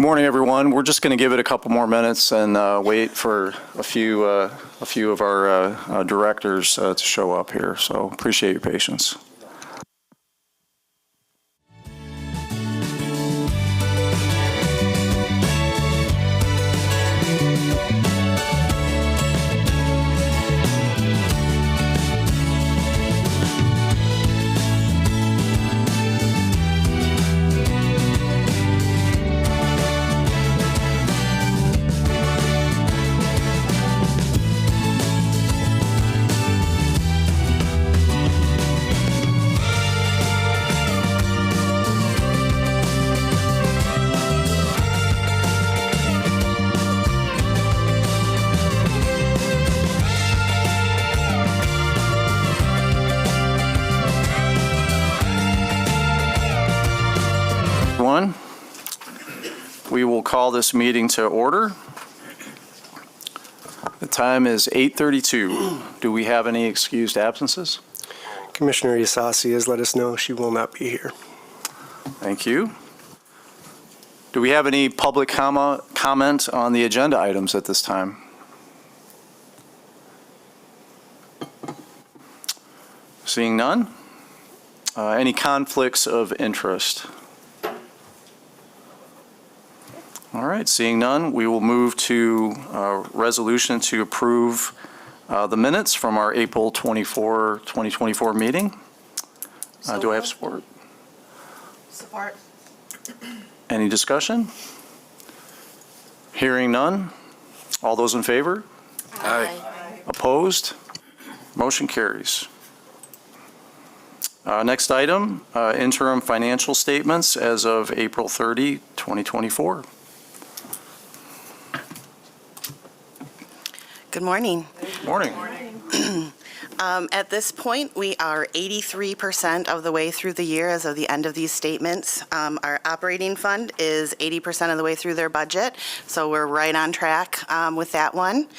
Good morning, everyone. We're just going to give it a couple more minutes and wait for a few of our directors to show up here. So appreciate your patience. We will call this meeting to order. The time is 8:32. Do we have any excused absences? Commissioner Yasasi has let us know she will not be here. Thank you. Do we have any public comment on the agenda items at this time? Seeing none. Any conflicts of interest? All right, seeing none, we will move to a resolution to approve the minutes from our April 24, 2024 meeting. Do I have support? Support. Any discussion? Hearing none. All those in favor? Aye. Opposed? Motion carries. Next item, interim financial statements as of April 30, 2024. Good morning. Morning. At this point, we are 83% of the way through the year as of the end of these statements. Our operating fund is 80% of the way through their budget, so we're right on track with that one.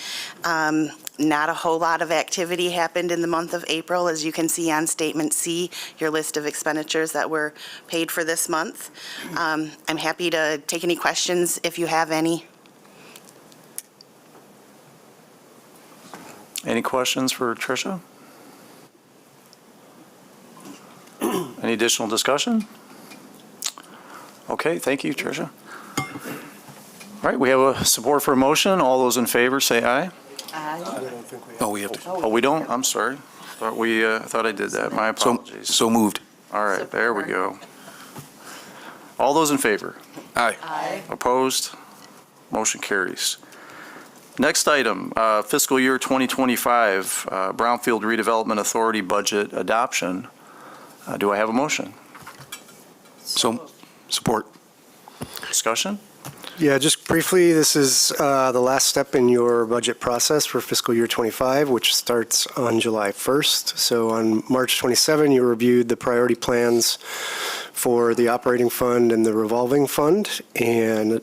Not a whole lot of activity happened in the month of April, as you can see on Statement C, your list of expenditures that were paid for this month. I'm happy to take any questions if you have any. Any questions for Tricia? Any additional discussion? Okay, thank you, Tricia. All right, we have a support for a motion. All those in favor say aye. Aye. Oh, we have to. Oh, we don't? I'm sorry. Thought I did that. My apologies. So moved. All right, there we go. All those in favor? Aye. Aye. Opposed? Motion carries. Next item, fiscal year 2025, Brownfield Redevelopment Authority budget adoption. Do I have a motion? So, support. Discussion? Yeah, just briefly, this is the last step in your budget process for fiscal year 25, which starts on July 1st. So on March 27, you reviewed the priority plans for the operating fund and the revolving fund, and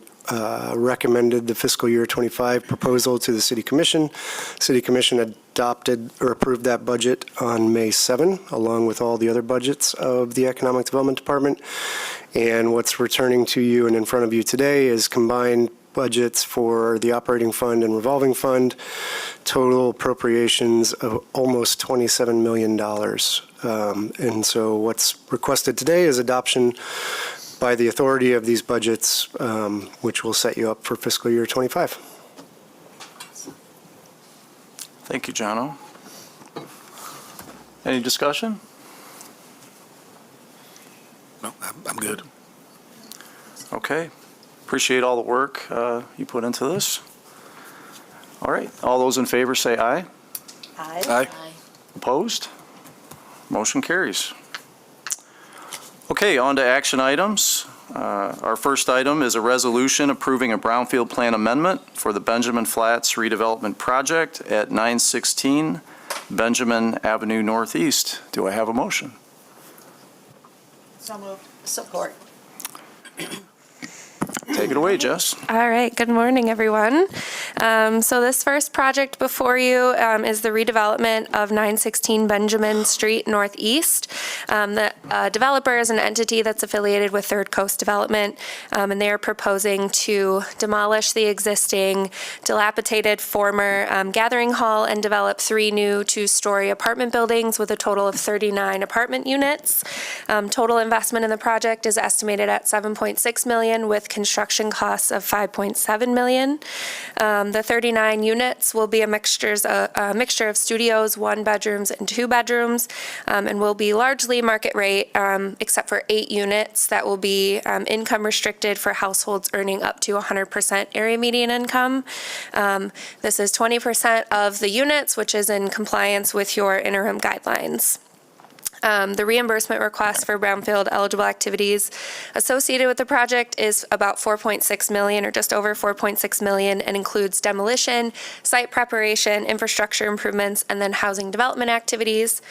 recommended the fiscal year 25 proposal to the City Commission. City Commission adopted or approved that budget on May 7, along with all the other budgets of the Economic Development Department. And what's returning to you and in front of you today is combined budgets for the operating fund and revolving fund, total appropriations of almost $27 million. And so what's requested today is adoption by the authority of these budgets, which will set you up for fiscal year 25. Thank you, Jono. Any discussion? No, I'm good. Okay. Appreciate all the work you put into this. All right. All those in favor say aye. Aye. Aye. Opposed? Motion carries. Okay, on to action items. Our first item is a resolution approving a Brownfield plan amendment for the Benjamin Flats redevelopment project at 916 Benjamin Avenue Northeast. Do I have a motion? So moved. Support. Take Take it away, Jess. All right, good morning, everyone. So this first project before you is the redevelopment of 916 Benjamin Street Northeast. The developer is an entity that's affiliated with Third Coast Development, and they are proposing to demolish the existing dilapidated former gathering hall and develop 3 new 2-story apartment buildings with a total of 39 apartment units. Total investment in the project is estimated at $7.6 million with construction costs of $5.7 million. The 39 units will be a mixture of studios, 1-bedrooms, and 2-bedrooms, and will be largely market rate, except for 8 units that will be income restricted for households earning up to 100% area median income. This is 20% of the units, which is in compliance with your interim guidelines. The reimbursement request for Brownfield eligible activities associated with the project is about $4.6 million, or just over $4.6 million, and includes demolition, site preparation, infrastructure improvements, and then housing development activities.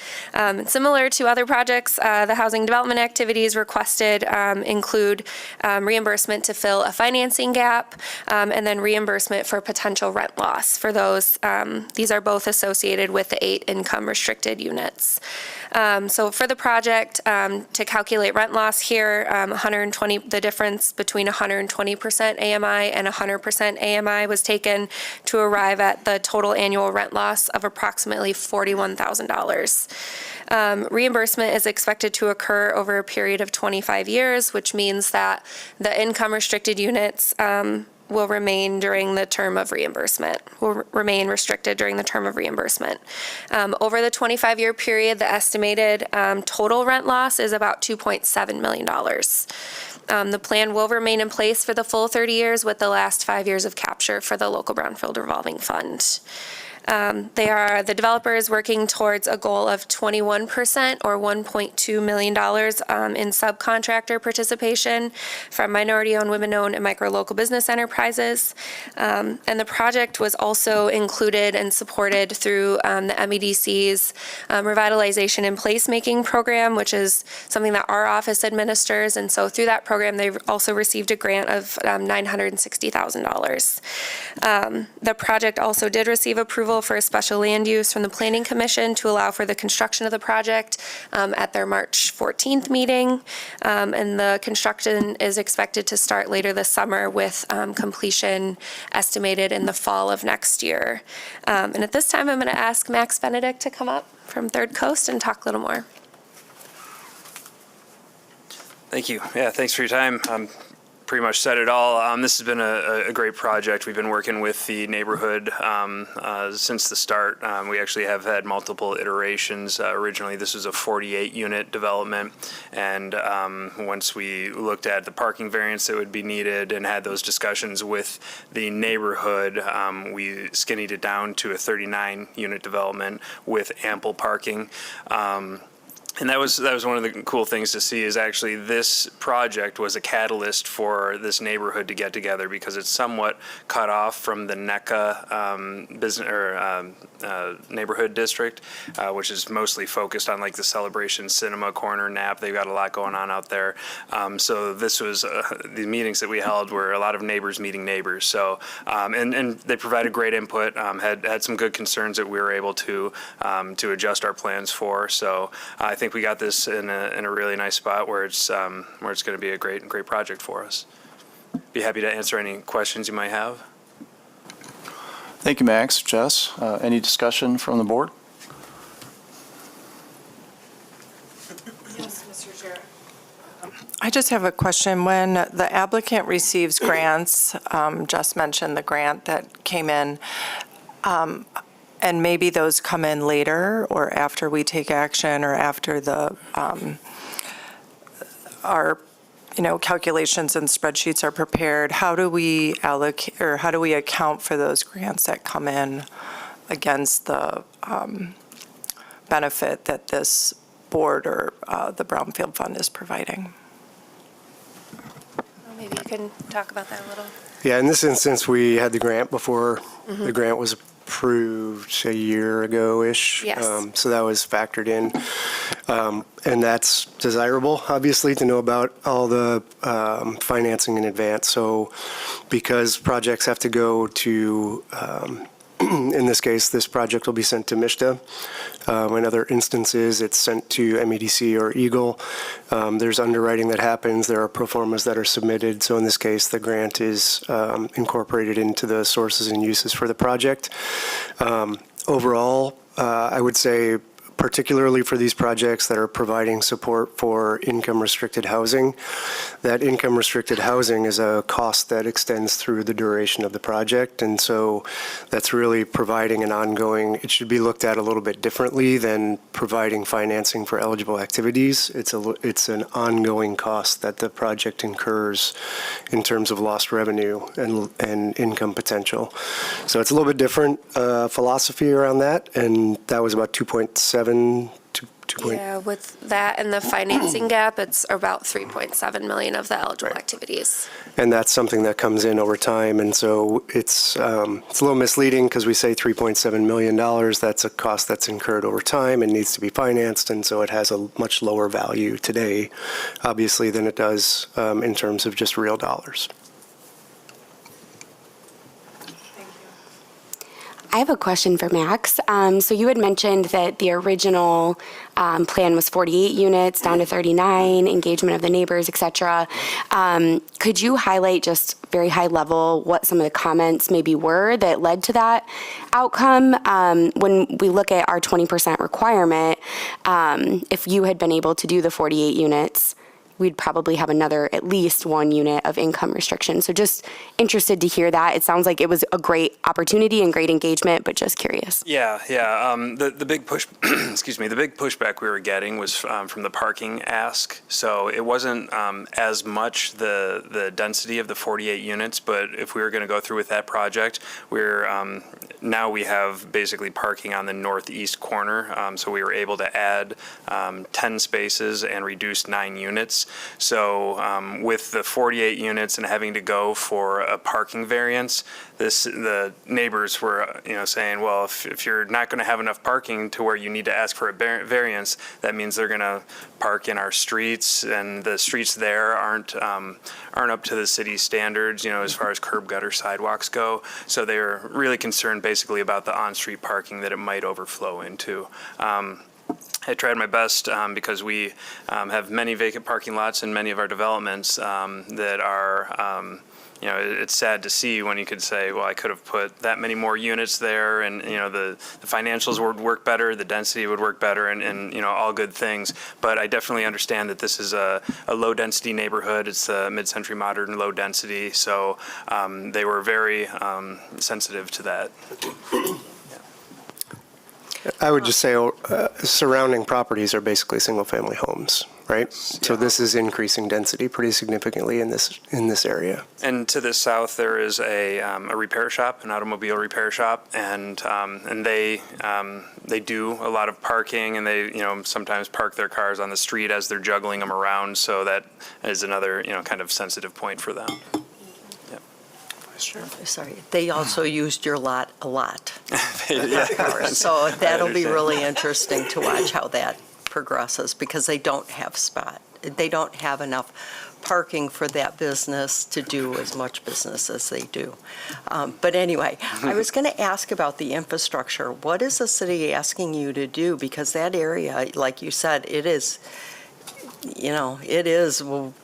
Similar to other projects, the housing development activities requested include reimbursement to fill a financing gap, and then reimbursement for potential rent loss for those. These are both associated with the 8 income restricted units. So for the project, to calculate rent loss here, 120, the difference between 120% AMI and 100% AMI was taken to arrive at the total annual rent loss of approximately $41,000. Reimbursement is expected to occur over a period of 25 years, which means that the income restricted units will remain during the term of reimbursement, will remain restricted during the term of reimbursement. Over the 25-year period, the estimated total rent loss is about $2.7 million. The plan will remain in place for the full 30 years with the last 5 years of capture for the local Brownfield revolving fund. The developer is working towards a goal of 21% or $1.2 million in subcontractor participation from minority-owned, women-owned, and micro-local business enterprises. And the project was also included and supported through the MEDC's Revitalization and Placemaking Program, which is something that our office administers. And so through that program, they've also received a grant of $960,000. The project also did receive approval for a special land use from the Planning Commission to allow for the construction of the project at their March 14th meeting. And the construction is expected to start later this summer with completion estimated in the fall of next year. And at this time, I'm going to ask Max Benedict to come up from Third Coast and talk a little more. Thank you. Yeah, thanks for your time. Pretty much said it all. This has been a great project. We've been working with the neighborhood since the start. We actually have had multiple iterations. Originally, this was a 48-unit development, and once we looked at the parking variance that would be needed and had those discussions with the neighborhood, we skinnied it down to a 39-unit development with ample parking. And that was one of the cool things to see is actually this project was a catalyst for this neighborhood to get together because it's somewhat cut off from the NECA business or neighborhood district, which is mostly focused on like the Celebration Cinema Corner, Nap. They've got a lot going on out there. So this was the meetings that we held were a lot of neighbors meeting neighbors. So and they provided great input. Had some good concerns that we were able to adjust our plans for. So I think we got this in a really nice spot where it's going to be a great project for us. Be happy to answer any questions you might have. Thank you, Max. Jess, any discussion from the board? Yes, Mr. Chair. I just have a question. When the applicant receives grants, Jess mentioned the grant that came in, and maybe those come in later or after we take action or after the our calculations and spreadsheets are prepared. How do we allocate or how do we account for those grants that come in against the benefit that this board or the Brownfield Fund is providing? Well, maybe you can talk about that a little. Yeah, in this instance, we had the grant before the grant was approved a year ago-ish. Yes. So that was factored in. And that's desirable, obviously, to know about all the financing in advance. So because projects have to go to, in this case, this project will be sent to MISTA. In other instances, it's sent to MEDC or Eagle. There's underwriting that happens. There are pro formas that are submitted. So in this case, the grant is incorporated into the sources and uses for the project. Overall, I would say, particularly for these projects that are providing support for income-restricted housing. That income-restricted housing is a cost that extends through the duration of the project, and so that's really providing an ongoing, it should be looked at a little bit differently than providing financing for eligible activities. It's an ongoing cost that the project incurs in terms of lost revenue and income potential. So it's a little bit different philosophy around that, and that was about 2.7. Yeah, with that and the financing gap, it's about 3.7 million of the eligible activities. And that's something that comes in over time, and so it's a little misleading because we say $3.7 million. That's a cost that's incurred over time and needs to be financed, and so it has a much lower value today, obviously, than it does in terms of just real dollars. I have a question for Max. So you had mentioned that the original plan was 48 units down to 39, engagement of the neighbors, et cetera. Could you highlight just very high level what some of the comments maybe were that led to that outcome? When we look at our 20% requirement, if you had been able to do the 48 units, we'd probably have another at least 1 unit of income restriction. So just interested to hear that. It sounds like it was a great opportunity and great engagement, but just curious. Yeah. The big push, excuse me, the big pushback we were getting was from the parking ask. So it wasn't as much the density of the 48 units, but if we were going to go through with that project, now we have basically parking on the northeast corner. So we were able to add 10 spaces and reduce 9 units. So with the 48 units and having to go for a parking variance, the neighbors were saying, well, if you're not going to have enough parking to where you need to ask for a variance, that means they're going to park in our streets, and the streets there aren't up to the city standards, as far as curb gutter sidewalks go. So they're really concerned basically about the on-street parking that it might overflow into. I tried my best because we have many vacant parking lots in many of our developments that are, it's sad to see when you could say, well, I could have put that many more units there, and the financials would work better, the density would work better, and all good things. But I definitely understand that this is a low density neighborhood. It's a mid-century modern low density, so they were very sensitive to that. I would just say surrounding properties are basically single-family homes, right? So this is increasing density pretty significantly in this area. And to the south, there is a repair shop, an automobile repair shop, and they do a lot of parking, and they sometimes park their cars on the street as they're juggling them around. So that is another kind of sensitive point for them. Sure. Sorry, they also used your lot a lot. Yeah. So that'll be really interesting to watch how that progresses, because they don't have enough parking for that business to do as much business as they do. But anyway, I was going to ask about the infrastructure. What is the city asking you to do? Because that area, like you said, it is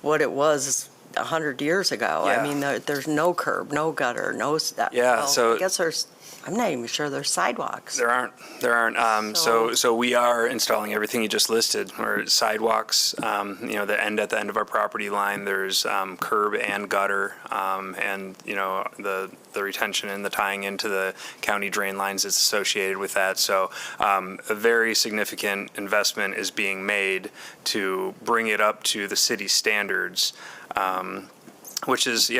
what it was 100 years ago. Yeah. I mean, there's no curb, no gutter, no. Yeah, so I guess I'm not even sure there's sidewalks. There aren't. So we are installing everything you just listed, or sidewalks. The end at the end of our property line. There's curb and gutter, and the retention and the tying into the county drain lines is associated with that. So a very significant investment is being made to bring it up to the city standards, which is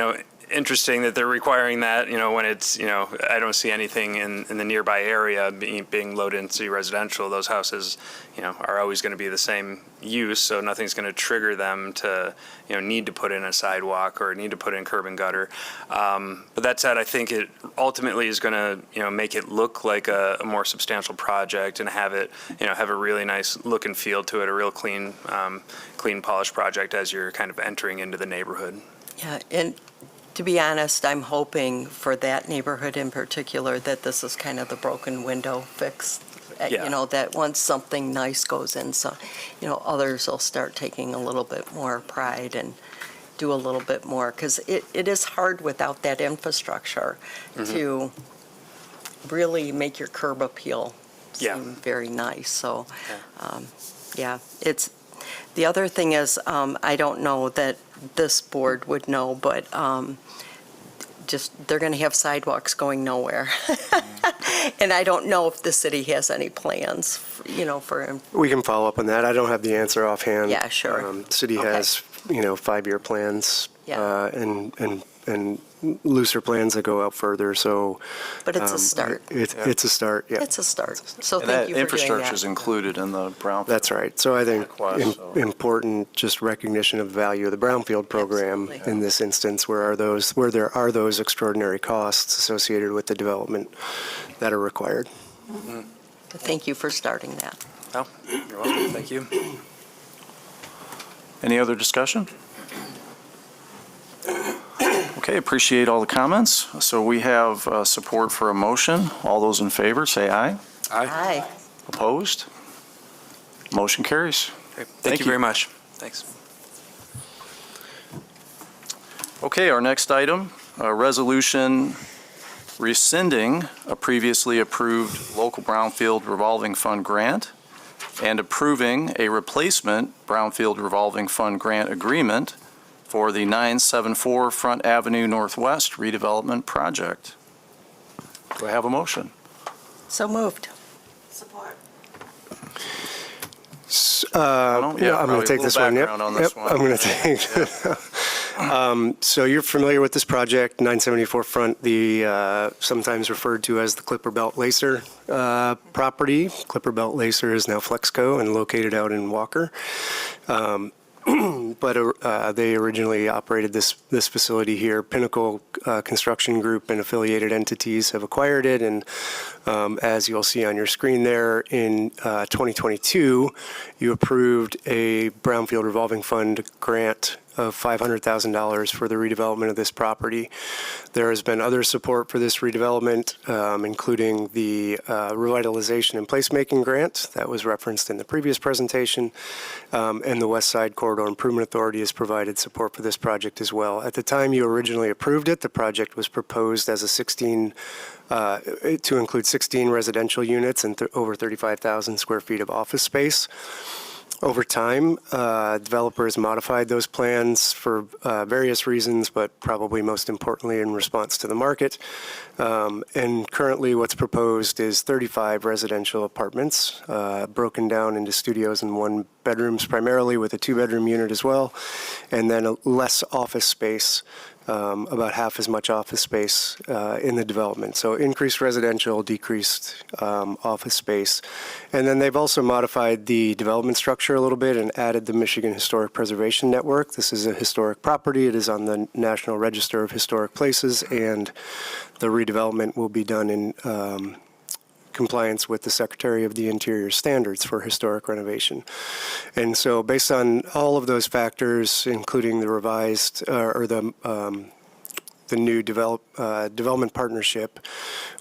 interesting that they're requiring that, when it's, I don't see anything in the nearby area being low density residential. Those houses, are always going to be the same use, so nothing's going to trigger them to, need to put in a sidewalk or need to put in curb and gutter. But that said, I think it ultimately is going to, make it look like a more substantial project and have it, have a really nice look and feel to it, a real clean, polished project as you're kind of entering into the neighborhood. Yeah, and to be honest, I'm hoping for that neighborhood in particular that this is kind of the broken window fix. Yeah. That once something nice goes in, so, others will start taking a little bit more pride and do a little bit more, because it is hard without that infrastructure to really make your curb appeal seem very nice. So, it's, the other thing is, I don't know that this board would know, but just, they're going to have sidewalks going nowhere. And I don't know if the city has any plans, for. We can follow up on that. I don't have the answer offhand. Yeah, sure. City Okay. has, 5-year plans. Yeah. And looser plans that go out further, so. But it's a start. It's a start, yeah. It's a start. So And thank that you for doing infrastructure is that. included in the Brownfield. That's right. So I think Request, so. important just recognition of the value of the Brownfield program Absolutely. in this instance, where there are those extraordinary costs associated with the development that are required. Thank you for starting that. Oh, you're welcome. Thank you. Any other discussion? Okay, appreciate all the comments. So we have support for a motion. All those in favor, say aye. Aye. Opposed? Motion carries. Okay, Thank you very much. Thanks. Okay, our next item, a resolution rescinding a previously approved local Brownfield revolving fund grant and approving a replacement Brownfield revolving fund grant agreement for the 974 Front Avenue Northwest redevelopment project. Do I have a motion? So moved. Yeah, I'm going to probably take a this little one. Yep. background on this one. I'm going to take. So you're familiar with this project, 974 Front, the sometimes referred to as the Clipper Belt Lacer property. Clipper Belt Lacer is now Flexco and located out in Walker. But they originally operated this facility here. Pinnacle Construction Group and affiliated entities have acquired it, and as you'll see on your screen there, in 2022, you approved a Brownfield revolving fund grant of $500,000 for the redevelopment of this property. There has been other support for this redevelopment, including the revitalization and placemaking grant that was referenced in the previous presentation, and the West Side Corridor Improvement Authority has provided support for this project as well. At the time you originally approved it, the project was proposed as to include 16 residential units and over 35,000 square feet of office space. Over time, developers modified those plans for various reasons, but probably most importantly in response to the market. And currently what's proposed is 35 residential apartments, broken down into studios and one bedrooms primarily, with a 2-bedroom unit as well, and then less office space, about half as much office space in the development. So increased residential, decreased office space. And then they've also modified the development structure a little bit and added the Michigan Historic Preservation Network. This is a historic property. It is on the National Register of Historic Places, and the redevelopment will be done in compliance with the Secretary of the Interior standards for historic renovation. And so based on all of those factors, including the revised or the new development partnership,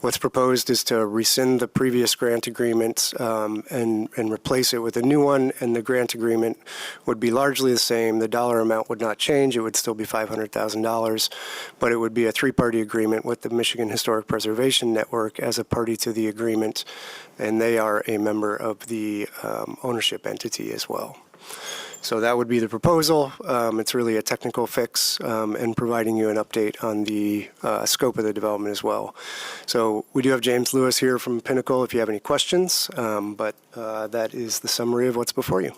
what's proposed is to rescind the previous grant agreement and replace it with a new one, and the grant agreement would be largely the same. The dollar amount would not change. It would still be $500,000, but it would be a 3-party agreement with the Michigan Historic Preservation Network as a party to the agreement, and they are a member of the ownership entity as well. So that would be the proposal. It's really a technical fix and providing you an update on the scope of the development as well. So we do have James Lewis here from Pinnacle if you have any questions, but that is the summary of what's before you.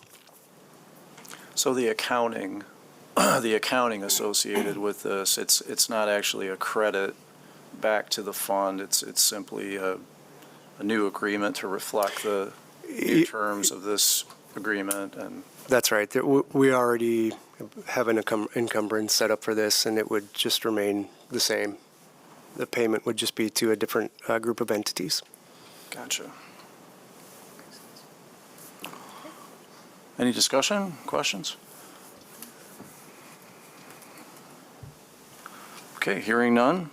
So the accounting the accounting associated with this. It's not actually a credit back to the fund. It's simply a new agreement to reflect the new terms of this agreement. And That's right. We already have an encumbrance set up for this, and it would just remain the same. The payment would just be to a different group of entities. gotcha. Any discussion, questions? Okay, hearing none.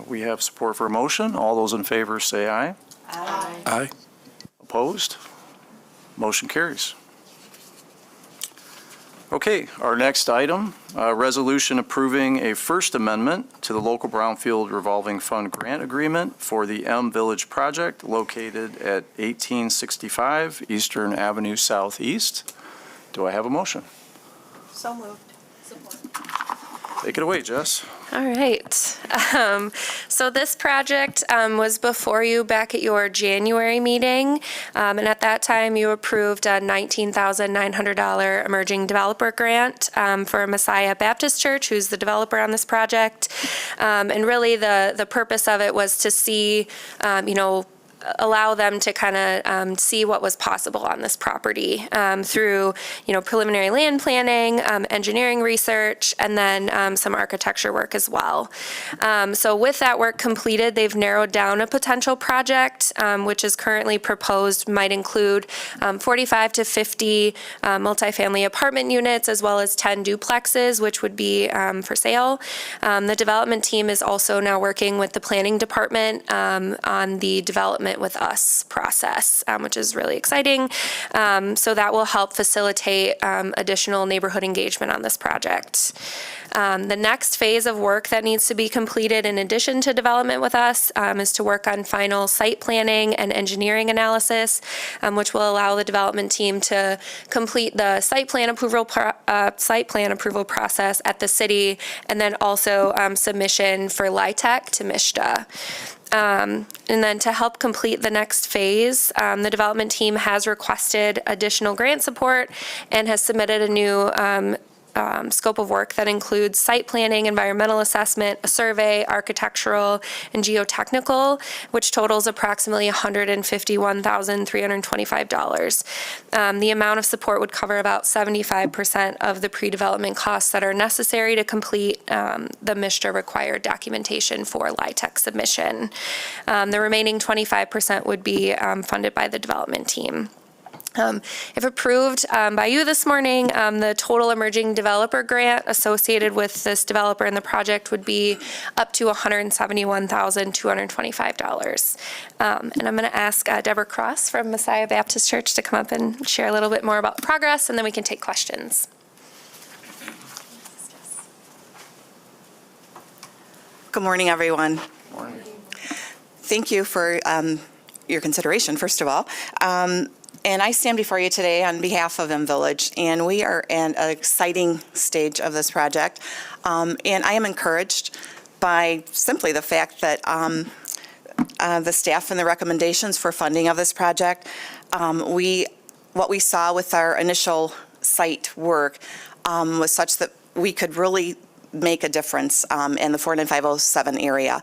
We have support for a motion. All those in favor say aye. Aye. Opposed? Motion carries. Okay, our next item, resolution approving a First Amendment to the local Brownfield revolving fund grant agreement for the M Village project located at 1865 Eastern Avenue Southeast. Do I have a motion? So moved. Take it away, Jess. All right. So this project was before you back at your January meeting, and at that time you approved a $19,900 emerging developer grant for Messiah Baptist Church, who's the developer on this project. And really the purpose of it was to see, allow them to kind of see what was possible on this property through, preliminary land planning, engineering research, and then some architecture work as well. So with that work completed, they've narrowed down a potential project, which is currently proposed, might include 45 to 50 multifamily apartment units, as well as 10 duplexes, which would be for sale. The development team is also now working with the planning department on the development with us process, which is really exciting. So that will help facilitate additional neighborhood engagement on this project. The next phase of work that needs to be completed in addition to development with us is to work on final site planning and engineering analysis, which will allow the development team to complete the site plan approval process at the city, and then also submission for LIHTC to MISTA. And then to help complete the next phase, the development team has requested additional grant support and has submitted a new scope of work that includes site planning, environmental assessment, a survey, architectural, and geotechnical, which totals approximately $151,325. The amount of support would cover about 75% of the pre-development costs that are necessary to complete the MISTA required documentation for LIHTC submission. The remaining 25% would be funded by the development team. If approved by you this morning, the total emerging developer grant associated with this developer and the project would be up to $171,225. And I'm going to ask Deborah Cross from Messiah Baptist Church to come up and share a little bit more about progress, and then we can take questions. Good morning, everyone. Morning. Thank you for your consideration, first of all. And I stand before you today on behalf of M Village, and we are at an exciting stage of this project. And I am encouraged by simply the fact that the staff and the recommendations for funding of this project, what we saw with our initial site work was such that we could really make a difference in the 49507 area.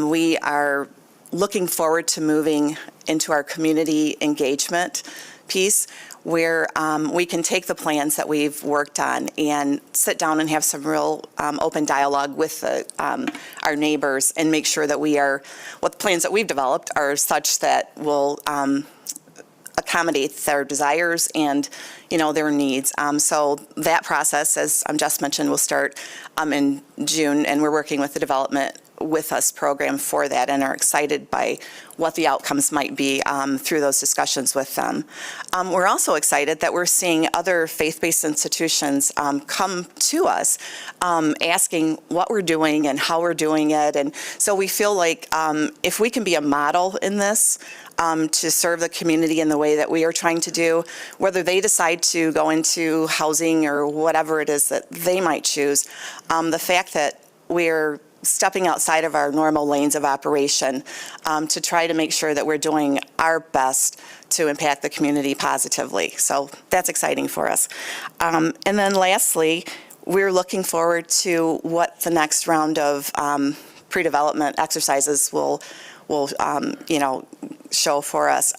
We are looking forward to moving into our community engagement piece, where we can take the plans that we've worked on and sit down and have some real open dialogue with our neighbors and make sure that what the plans that we've developed are such that will accommodate their desires and, their needs. So that process, as just mentioned, will start in June, and we're working with the Development with Us program for that and are excited by what the outcomes might be through those discussions with them. We're also excited that we're seeing other faith-based institutions come to us asking what we're doing and how we're doing it. And so we feel like if we can be a model in this, to serve the community in the way that we are trying to do, whether they decide to go into housing or whatever it is that they might choose, the fact that we're stepping outside of our normal lanes of operation to try to make sure that we're doing our best to impact the community positively. So that's exciting for us. And then lastly, we're looking forward to what the next round of pre-development exercises will show for us.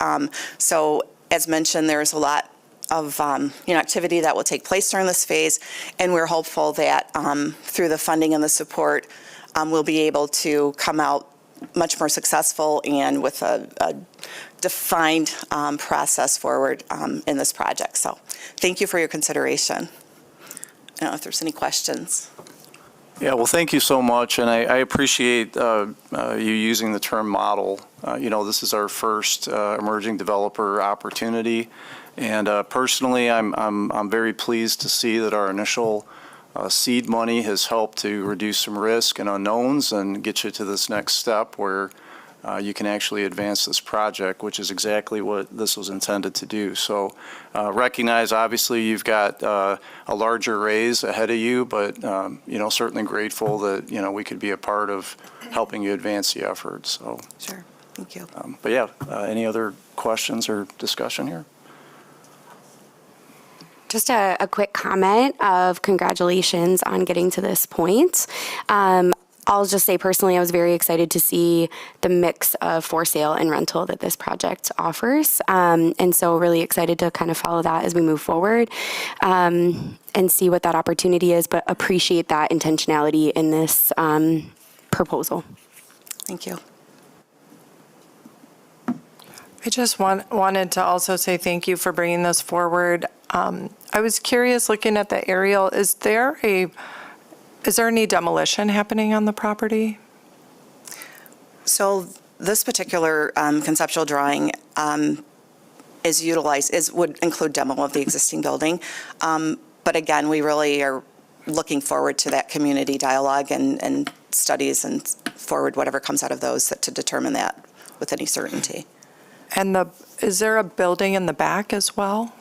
So as mentioned, there's a lot of activity that will take place during this phase, and we're hopeful that through the funding and the support, we'll be able to come out much more successful and with a defined process forward in this project. So thank you for your consideration. I don't know if there's any questions. Yeah, well, thank you so much, and I appreciate you using the term model. This is our first emerging developer opportunity, and personally, I'm very pleased to see that our initial seed money has helped to reduce some risk and unknowns and get you to this next step where you can actually advance this project, which is exactly what this was intended to do. So recognize, obviously, you've got a larger raise ahead of you, but, certainly grateful that, we could be a part of helping you advance the effort. So, Sure. Thank you. but yeah, any other questions or discussion here? Just a quick comment of congratulations on getting to this point. I'll just say personally, I was very excited to see the mix of for sale and rental that this project offers. And so really excited to kind of follow that as we move forward and see what that opportunity is, but appreciate that intentionality in this proposal. Thank you. I just wanted to also say thank you for bringing this forward. I was curious, looking at the aerial, is there any demolition happening on the property? So this particular conceptual drawing would include demo of the existing building. But again, we really are looking forward to that community dialogue and studies and forward whatever comes out of those to determine that with any certainty. And is there a building in the back as well?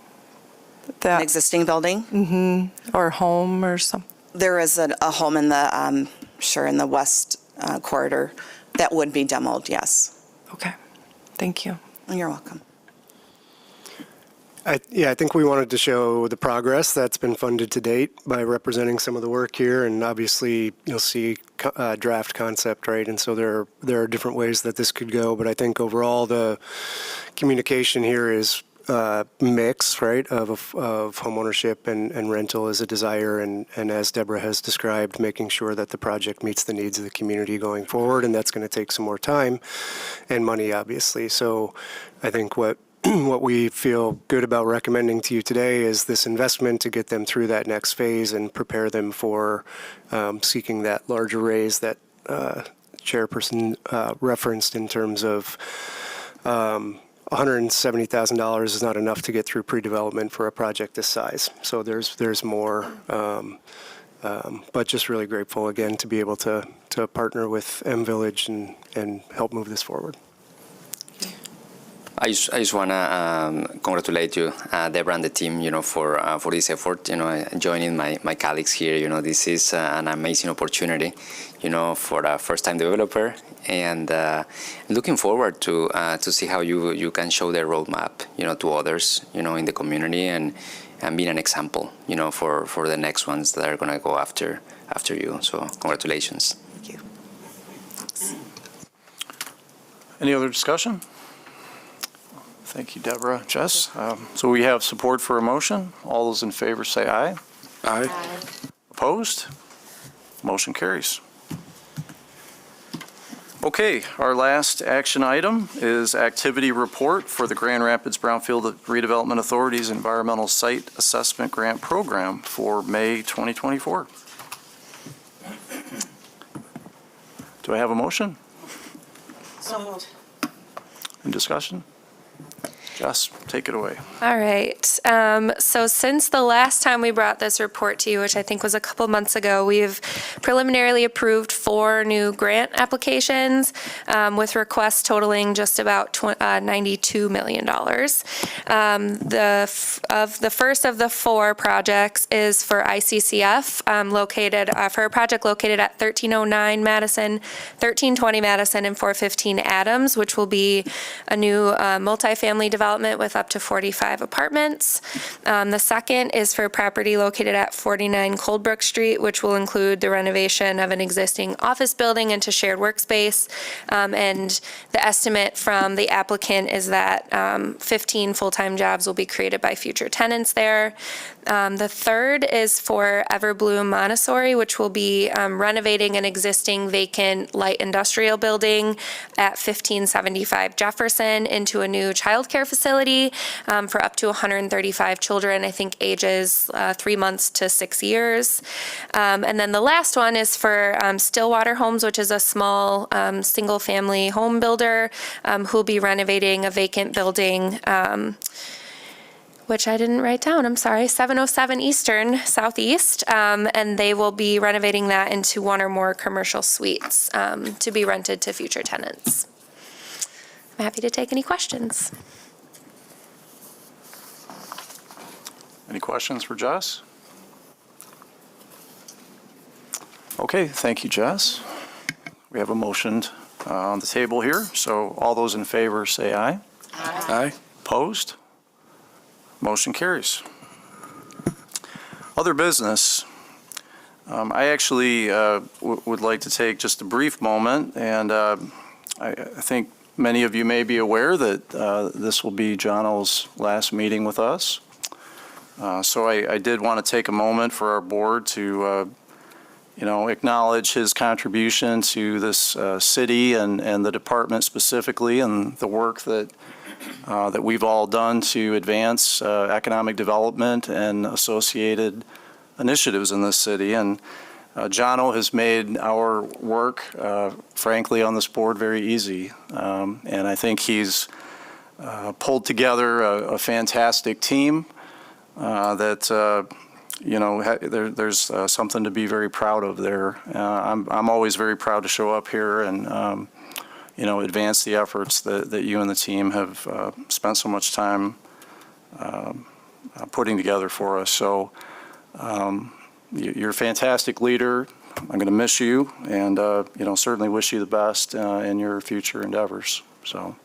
An existing building? Or home or something? There is a home in the west corridor that would be demoed, yes. Okay, thank you. You're welcome. I think we wanted to show the progress that's been funded to date by representing some of the work here, and obviously you'll see draft concept, right? And so there are different ways that this could go, but I think overall the communication here is mix, right, of homeownership and rental as a desire, and as Deborah has described, making sure that the project meets the needs of the community going forward, and that's going to take some more time and money, obviously. So I think what we feel good about recommending to you today is this investment to get them through that next phase and prepare them for seeking that larger raise that Chairperson referenced in terms of $170,000 is not enough to get through pre-development for a project this size. So there's more, but just really grateful again to be able to partner with M Village and help move this forward. I just want to congratulate you, Deborah, and the team, for this effort. Joining my colleagues here. This is an amazing opportunity, for a first-time developer, and looking forward to see how you can show their roadmap, to others, in the community, and being an example, for the next ones that are going to go after you. So congratulations. Thank you. Any other discussion? Thank you, Deborah. Jess? So we have support for a motion. All those in favor say aye. Aye. Opposed? Motion carries. Okay, our last action item is activity report for the Grand Rapids Brownfield Redevelopment Authority's Environmental Site Assessment Grant Program for May 2024. Do I have a motion? So moved. In discussion? Jess, take it away. All right. So since the last time we brought this report to you, which I think was a couple months ago, we've preliminarily approved 4 new grant applications with requests totaling just about $92 million. The first of the 4 projects is for ICCF, for a project located at 1309 Madison, 1320 Madison, and 415 Adams, which will be a new multifamily development with up to 45 apartments. The second is for property located at 49 Coldbrook Street, which will include the renovation of an existing office building into shared workspace. And the estimate from the applicant is that 15 full-time jobs will be created by future tenants there. The third is for Everbloom Montessori, which will be renovating an existing vacant light industrial building at 1575 Jefferson into a new childcare facility for up to 135 children, I think ages 3 months to 6 years. And then the last one is for Stillwater Homes, which is a small single-family home builder who will be renovating a vacant building which I didn't write down, I'm sorry, 707 Eastern Southeast, and they will be renovating that into 1 or more commercial suites to be rented to future tenants. I'm happy to take any questions. Any questions for Jess? Okay, thank you, Jess. We have a motion on the table here, so all those in favor say aye. Aye. Opposed? Motion carries. Other business. I actually would like to take just a brief moment, and I think many of you may be aware that this will be John O's last meeting with us. So I did want to take a moment for our board to acknowledge his contribution to this city and the department specifically, and the work that we've all done to advance economic development and associated initiatives in this city. And John O. has made our work, frankly, on this board very easy. And I think he's pulled together a fantastic team that there's something to be very proud of there. I'm always very proud to show up here and advance the efforts that you and the team have spent so much time putting together for us. So you're a fantastic leader. I'm going to miss you, and certainly wish you the best in your future endeavors. So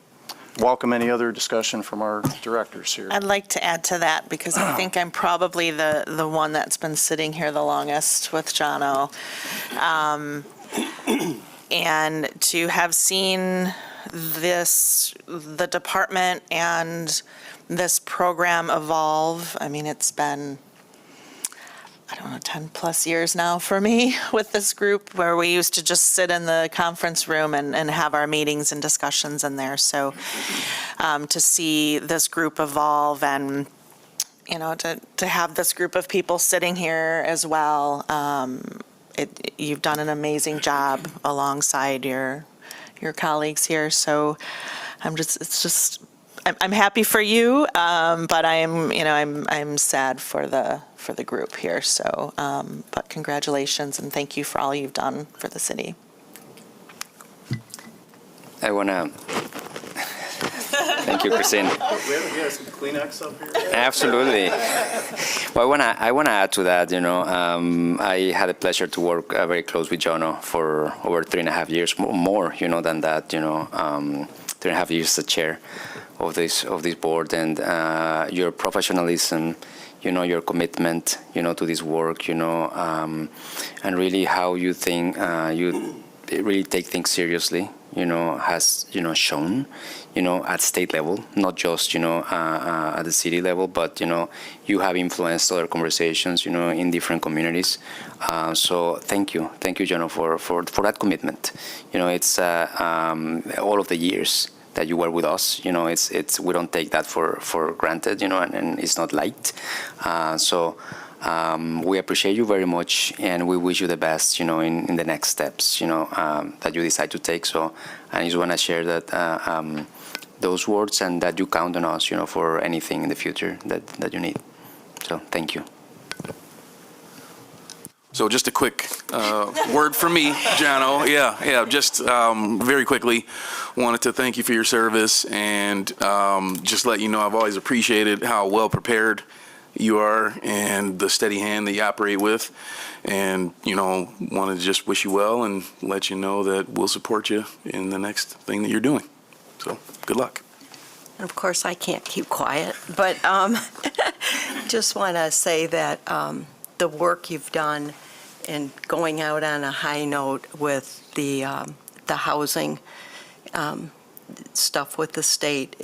welcome any other discussion from our directors here. I'd like to add to that because I think I'm probably the one that's been sitting here the longest with John O. And to have seen the department and this program evolve, I mean, it's been, 10 plus years now for me with this group, where we used to just sit in the conference room and have our meetings and discussions in there. So to see this group evolve and, to have this group of people sitting here as well, you've done an amazing job alongside your colleagues here. So I'm happy for you, but I'm sad for the group here. So, but congratulations and thank you for all you've done for the city. I want to thank you, Christine. We have some Kleenex up here. Absolutely. Well, I want to add to that. I had the pleasure to work very close with Jono for over 3.5 years, more, than that. 3.5 years as chair of this board, and your professionalism, your commitment, to this work, and really how you think you really take things seriously, has, shown, at state level, not just, at the city level, but, you have influenced other conversations, in different communities. So thank you, Jono, for that commitment. It's all of the years that you were with us, it's we don't take that for granted, and it's not light. So we appreciate you very much, and we wish you the best, in the next steps, that you decide to take. So I just want to share that those words, and that you count on us, for anything in the future that you need. So thank you. So just a quick word from me, Jono. Yeah, just very quickly, wanted to thank you for your service and just let you know I've always appreciated how well prepared you are and the steady hand that you operate with. And, wanted to just wish you well and let you know that we'll support you in the next thing that you're doing. So good luck. And of course, I can't keep quiet, but just want to say that the work you've done in going out on a high note with the housing stuff with the state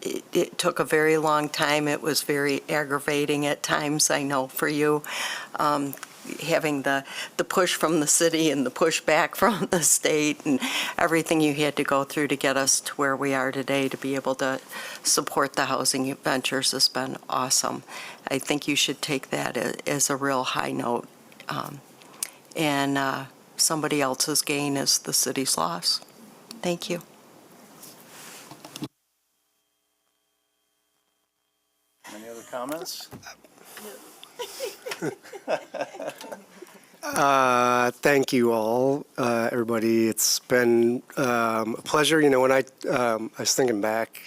it took a very long time. It was very aggravating at times, I know, for you, having the push from the city and the push back from the state and everything you had to go through to get us to where we are today to be able to support the housing ventures has been awesome. I think you should take that as a real high note. And somebody else's gain is the city's loss. Thank you. Any other comments? Thank you all, everybody. It's been a pleasure. When I was thinking back,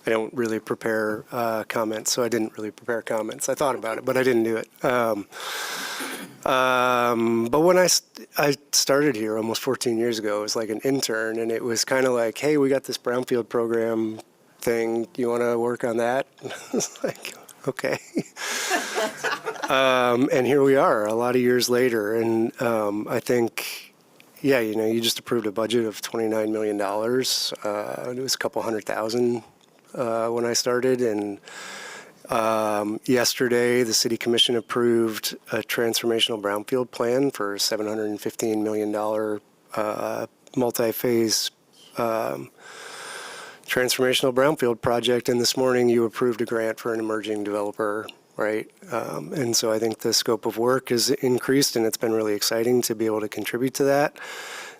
I don't really prepare comments, so I didn't really prepare comments. I thought about it, but I didn't do it. But when I started here almost 14 years ago, it was like an intern, and it was kind of like, hey, we got this Brownfield program thing. You want to work on that? It's like, okay. And here we are a lot of years later. And I think, you just approved a budget of $29 million. It was a couple $100,000 when I started. And yesterday, the City Commission approved a transformational Brownfield plan for a $715 million multi-phase transformational Brownfield project. And this morning, you approved a grant for an emerging developer, right? And so I think the scope of work is increased, and it's been really exciting to be able to contribute to that.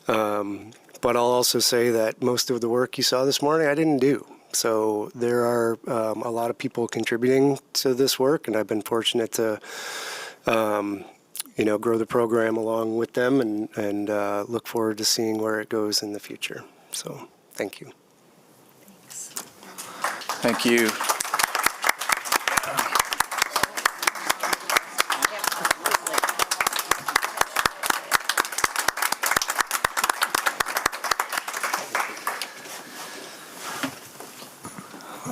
But I'll also say that most of the work you saw this morning, I didn't do. So there are a lot of people contributing to this work, and I've been fortunate to, grow the program along with them and look forward to seeing where it goes in the future. So thank you. Thank you.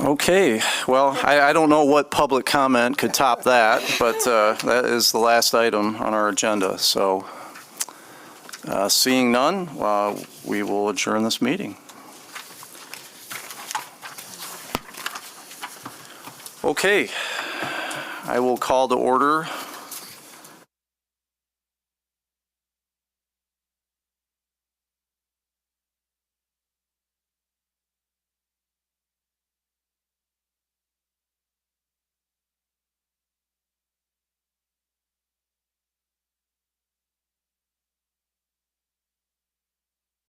Okay, well, I don't know what public comment could top that, but that is the last item on our agenda. So seeing none, we will adjourn this meeting. Okay, I will call to order